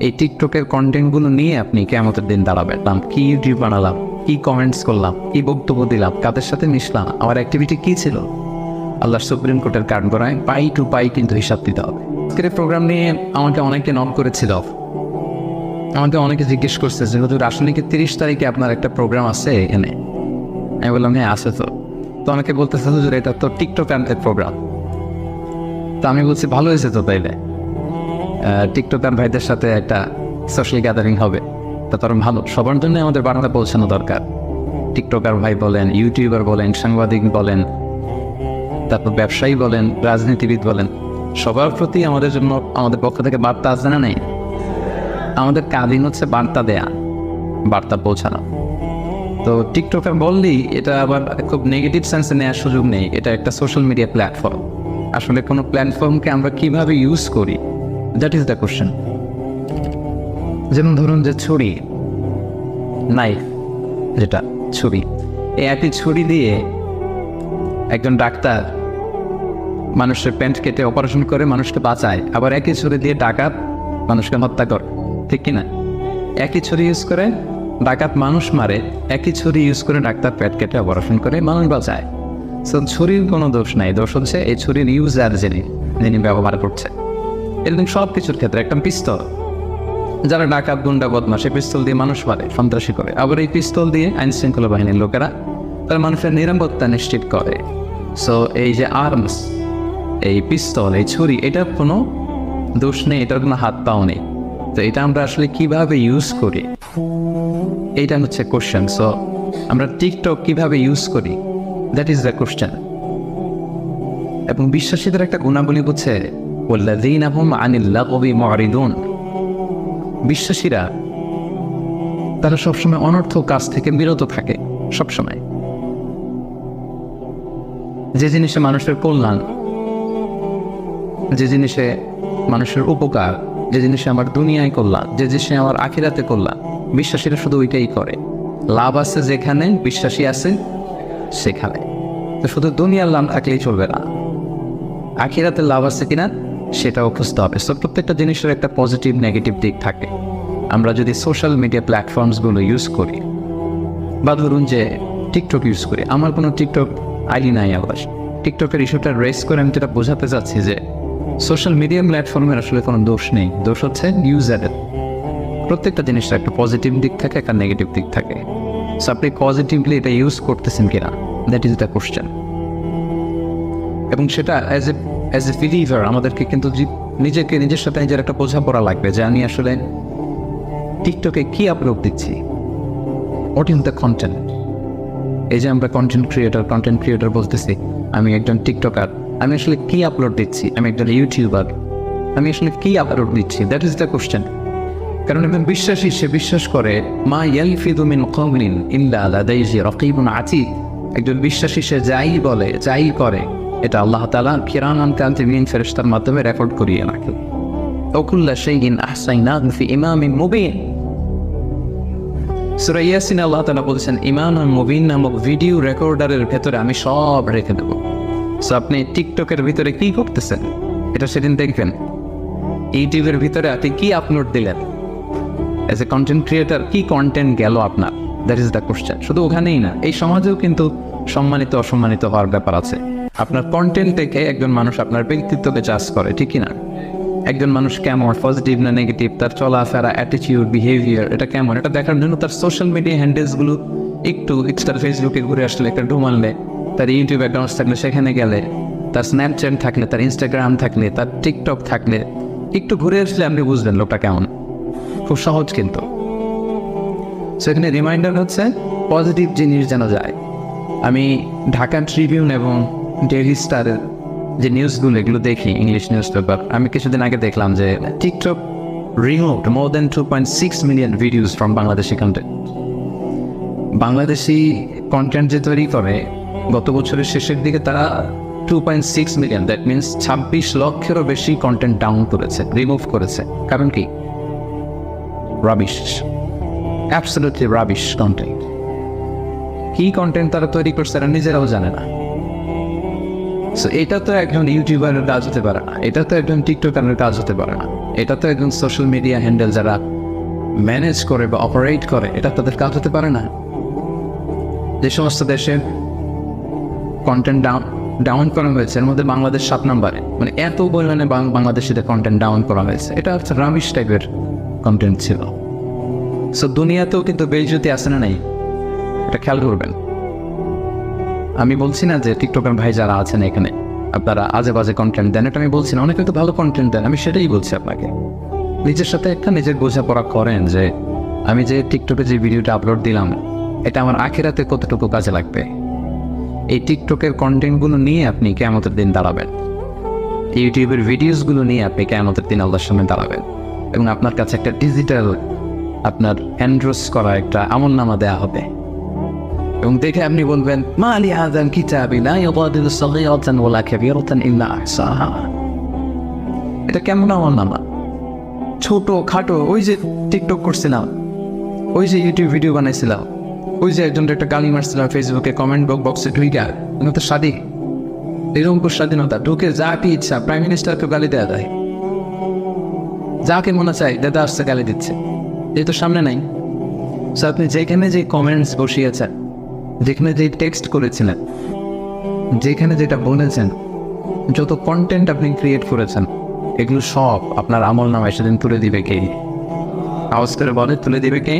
এই টিকটকের কন্টেন্টগুলো নিয়ে আপনি কিয়ামতের দিন দাঁড়াবেন। কি ইউটিউব বানালাম, কি কমেন্টস করলাম, কি বক্তব্য দিলাম, কাদের সাথে মিশলাম, আমার অ্যাক্টিভিটি কী ছিল, আল্লাহ সুপ্রিম কোর্টের কাঠ গড়ায় পাই টু পাই কিন্তু হিসাব দিতে হবে। আজকের প্রোগ্রাম নিয়ে আমাকে অনেকে নক করেছিল, আমাকে অনেকে জিজ্ঞেস করছে যে হুজুর আসলে কি 30 তারিখে আপনার একটা প্রোগ্রাম আছে এখানে? আমি বললাম হ্যাঁ আছে। তো অনেকে বলতেছে হুজুর এটা তো টিকটক এর প্রোগ্রাম। তো আমি বলছি ভালো হয়েছে তো, তাইলে টিকটকার ভাইদের সাথে একটা সোশ্যাল গ্যাদারিং হবে, তা তোর ভালো। সবার জন্য আমাদের বার্তা পৌঁছানো দরকার। টিকটকার ভাই বলেন, ইউটিউবার বলেন, সাংবাদিক বলেন, তারপর ব্যবসায়ী বলেন, রাজনীতিবিদ বলেন, সবার প্রতি আমাদের জন্য আমাদের পক্ষ থেকে বার্তা আছে না নেই? আমাদের কাজই হচ্ছে বার্তা দেয়া, বার্তা পৌঁছানো। তো টিকটকার বললেই এটা আবার খুব নেগেটিভ সেন্সে নেওয়ার সুযোগ নেই। এটা একটা সোশ্যাল মিডিয়া প্ল্যাটফর্ম। আসলে কোনো প্ল্যাটফর্মকে আমরা কিভাবে ইউজ করি, দ্যাট ইজ দ্য কোশ্চেন। যেমন ধরুন যে ছুরি, নাইফ, যেটা ছুরি, এই একই ছুরি দিয়ে একজন ডাক্তার মানুষের প্যান্ট কেটে অপারেশন করে মানুষকে বাঁচায়, আবার একই ছুরি দিয়ে ডাকাত মানুষকে হত্যা করে, ঠিক কিনা? একই ছুরি ইউজ করে ডাকাত মানুষ মারে, একই ছুরি ইউজ করে ডাক্তার পেট কেটে অপারেশন করে মানুষ বাঁচায়। সো ছুরির কোনো দোষ নাই, দোষ হচ্ছে এই ছুরির ইউজার যিনি ব্যবহার করছে। এরকম সব কিছুর ক্ষেত্রে একটা পিস্তল, যারা ডাকাত গুন্ডা বদমাশ এই পিস্তল দিয়ে মানুষ মারে, সন্ত্রাসী করে, আবার এই পিস্তল দিয়ে আইন শৃঙ্খলা বাহিনীর লোকেরা তারা মানুষের নিরাপত্তা নিশ্চিত করে। সো এই যে আর্মস, এই পিস্তল, এই ছুরি, এটার কোনো দোষ নেই, এটার কোনো হাত পাও নেই। তো এটা আমরা আসলে কিভাবে ইউজ করি, এইটা হচ্ছে কোশ্চেন। সো আমরা টিকটক কিভাবে ইউজ করি, দ্যাট ইজ দ্য কোশ্চেন। এবং বিশ্বাসীদের একটা গুণাবলী হচ্ছে ওয়াল্লাযীনা হুম আনিল লাগবি মুরিদুন। বিশ্বাসীরা তারা সবসময় অনর্থক কাজ থেকে বিরত থাকে। সবসময় যে জিনিসে মানুষের কল্যাণ, যে জিনিসে মানুষের উপকার, যে জিনিসে আমার দুনিয়ায় কল্যাণ, যে জিনিসে আমার আখিরাতে কল্যাণ, বিশ্বাসীরা শুধু ওইটাই করে। লাভ আছে যেখানে, বিশ্বাসী আছে সেখানে। তো শুধু দুনিয়ার লাভ থাকলেই চলবে না, আখিরাতে লাভ আছে কিনা সেটাও খুঁজতে হবে। সো প্রত্যেকটা জিনিসের একটা পজিটিভ নেগেটিভ দিক থাকে। আমরা যদি সোশ্যাল মিডিয়া প্ল্যাটফর্মসগুলো ইউজ করি, বা ধরুন যে টিকটক ইউজ করি, আমার কোনো টিকটক আইডি নাই, আবার টিকটকের ইস্যুটা রেস করে আমি যেটা বোঝাতে চাচ্ছি যে সোশ্যাল মিডিয়া প্ল্যাটফর্মের আসলে কোনো দোষ নেই, দোষ হচ্ছে ইউজারের। প্রত্যেকটা জিনিসের একটা পজিটিভ দিক থাকে, একটা নেগেটিভ দিক থাকে। সো আপনি পজিটিভলি এটা ইউজ করতেছেন কিনা, দ্যাট ইজ দ্য কোশ্চেন। এবং সেটা অ্যাজ এ বিলিভার আমাদেরকে কিন্তু নিজের সাথে নিজের একটা বোঝাপড়া লাগবে যে আমি আসলে টিকটকে কি আপলোড দিচ্ছি, হোয়াট ইজ দ্য কন্টেন্ট। এই যে আমরা কন্টেন্ট ক্রিয়েটর বলতেছি, আমি একজন টিকটকার, আমি আসলে কি আপলোড দিচ্ছি, আমি একজন ইউটিউবার, আমি আসলে কি আপলোড দিচ্ছি, দ্যাট ইজ দ্য কোশ্চেন। কারণ একজন বিশ্বাসী, সে বিশ্বাস করে মা ইয়ালফিযু মিন কাওলিন ইল্লা লাদাইহি রাকীবুন আতীদ। একজন বিশ্বাসী সে যাই বলে, যাই করে, এটা আল্লাহ তাআলা কিরামান কাতিবিন ফেরেশতার মাধ্যমে রেকর্ড করিয়ে রাখে। ওয়াকুল্লা শাইইন আহসাইনাহু ফি ইমামিন মুবিন। সূরা ইয়াসিন আল্লাহ তাআলা বলেছেন ইমামুন মুবিন নামক ভিডিও রেকর্ডারের ভেতরে আমি সব রেখে দেব। সো আপনি টিকটকের ভিতরে কি করতেছেন এটা সেদিন দেখবেন। ইউটিউবের ভিতরে আপনি কি আপলোড দিলেন, অ্যাজ এ কন্টেন্ট ক্রিয়েটর কি কন্টেন্ট গেল আপনার, দ্যাট ইজ দ্য কোশ্চেন। শুধু ওখানেই না, এই সমাজেও কিন্তু সম্মানিত অসম্মানিত হওয়ার ব্যাপার আছে। আপনার কন্টেন্ট থেকে একজন মানুষ আপনার ব্যক্তিত্বকে জাজ করে, ঠিক কিনা? একজন মানুষ কেমন, পজিটিভ না নেগেটিভ, তার চলাফেরা, অ্যাটিটিউড, বিহেভিয়ার, এটা কেমন, এটা দেখার জন্য তার সোশ্যাল মিডিয়া হ্যান্ডেলসগুলো একটু তার ফেসবুকে ঘুরে আসলে, একটা ঢুমানলে, তার ইউটিউব অ্যাকাউন্টস থাকলে সেখানে গেলে, তার স্ন্যাপচ্যাট থাকলে, তার ইনস্টাগ্রাম থাকলে, তার টিকটক থাকলে, একটু ঘুরে আসলে আপনি বুঝবেন লোকটা কেমন। খুব সহজ কিন্তু। সেখানে রিমাইন্ডার হচ্ছে পজিটিভ জিনিস যেন যায়। আমি ঢাকা ট্রিবিউন এবং ডেইলি স্টারের যে নিউজগুলো এগুলো দেখি, ইংলিশ নিউজ পেপার, আমি কিছুদিন আগে দেখলাম যে TikTok removed more than 2.6 million videos from Bangladeshi content. Bangladeshi content যে তৈরি করে, গত বছরের শেষের দিকে তারা 2.6 মিলিয়ন, দ্যাট মিনস 26 লক্ষেরও বেশি কন্টেন্ট ডাউন করেছে, রিমুভ করেছে। কারণ কি? Rubbish, absolutely rubbish content. কি কন্টেন্ট তারা তৈরি করছে তারা নিজেরাও জানে না। সো এটা তো একজন ইউটিউবারের কাজ হতে পারে না, এটা তো একজন টিকটকারের কাজ হতে পারে না। এটা তো একজন সোশ্যাল মিডিয়া হ্যান্ডেল যারা ম্যানেজ করে বা অপারেট করে, এটা তাদের কাজ হতে পারে না? যে সমস্ত দেশের কন্টেন্ট ডাউন করা হয়েছে এর মধ্যে বাংলাদেশ 7 নম্বরে, মানে এত পরিমাণে বাংলাদেশিদের কন্টেন্ট ডাউন করা হয়েছে। এটা হচ্ছে রামিশ টাইপের কন্টেন্ট ছিল। সো দুনিয়াতেও কিন্তু বেইজ্জতি আছে না নাই, এটা খেয়াল করবেন। আমি বলছি না যে টিকটকার ভাই যারা আছেন এখানে আপনারা আজে বাজে কন্টেন্ট দেন, এটা আমি বলছি না। অনেকে তো ভালো কন্টেন্ট দেন, আমি সেটাই বলছি আপনাকে। নিজের সাথে একটা নিজের বোঝাপড়া করেন যে আমি যে টিকটকে যে ভিডিওটা আপলোড দিলাম এটা আমার আখিরাতে কতটুকু কাজে লাগবে। এই টিকটকের কন্টেন্টগুলো নিয়ে আপনি কিয়ামতের দিন দাঁড়াবেন, ইউটিউবের ভিডিওসগুলো নিয়ে আপনি কিয়ামতের দিন আল্লাহর সামনে দাঁড়াবেন, এবং আপনার কাছে একটা ডিজিটাল আপনার এন্ড্রোস করা একটা আমলনামা দেয়া হবে, এবং দেখে আপনি বলবেন মা লি হাযাল কিতাবি লা ইউগাদিরু সাগীরাতান ওয়ালা কাবীরাতান ইল্লা আহসাহা। এটা কেমন আমলনামা? ছোট খাটো, ওই যে টিকটক করছিলাম, ওই যে ইউটিউব ভিডিও বানাইছিলাম, ওই যে একজন একটা গালি মারছিলাম ফেসবুকে কমেন্ট বক্সে ঢুইকা, তো স্বাধীন, এরকম স্বাধীনতা, ঢুকে যাকে ইচ্ছা প্রাইম মিনিস্টারকে গালি দেওয়া যায়, যাকে মনে চায় দাদা আসছে গালি দিচ্ছে, এই তো সামনে নাই। সো আপনি যেখানে যে কমেন্টস বসিয়েছেন, যেখানে যে টেক্সট করেছিলেন, যেখানে যেটা বলেছেন, যত কন্টেন্ট আপনি ক্রিয়েট করেছেন, এগুলো সব আপনার আমল নামায় সেদিন তুলে দিবে কে? আওয়াজ করে বলে তুলে দিবে কে?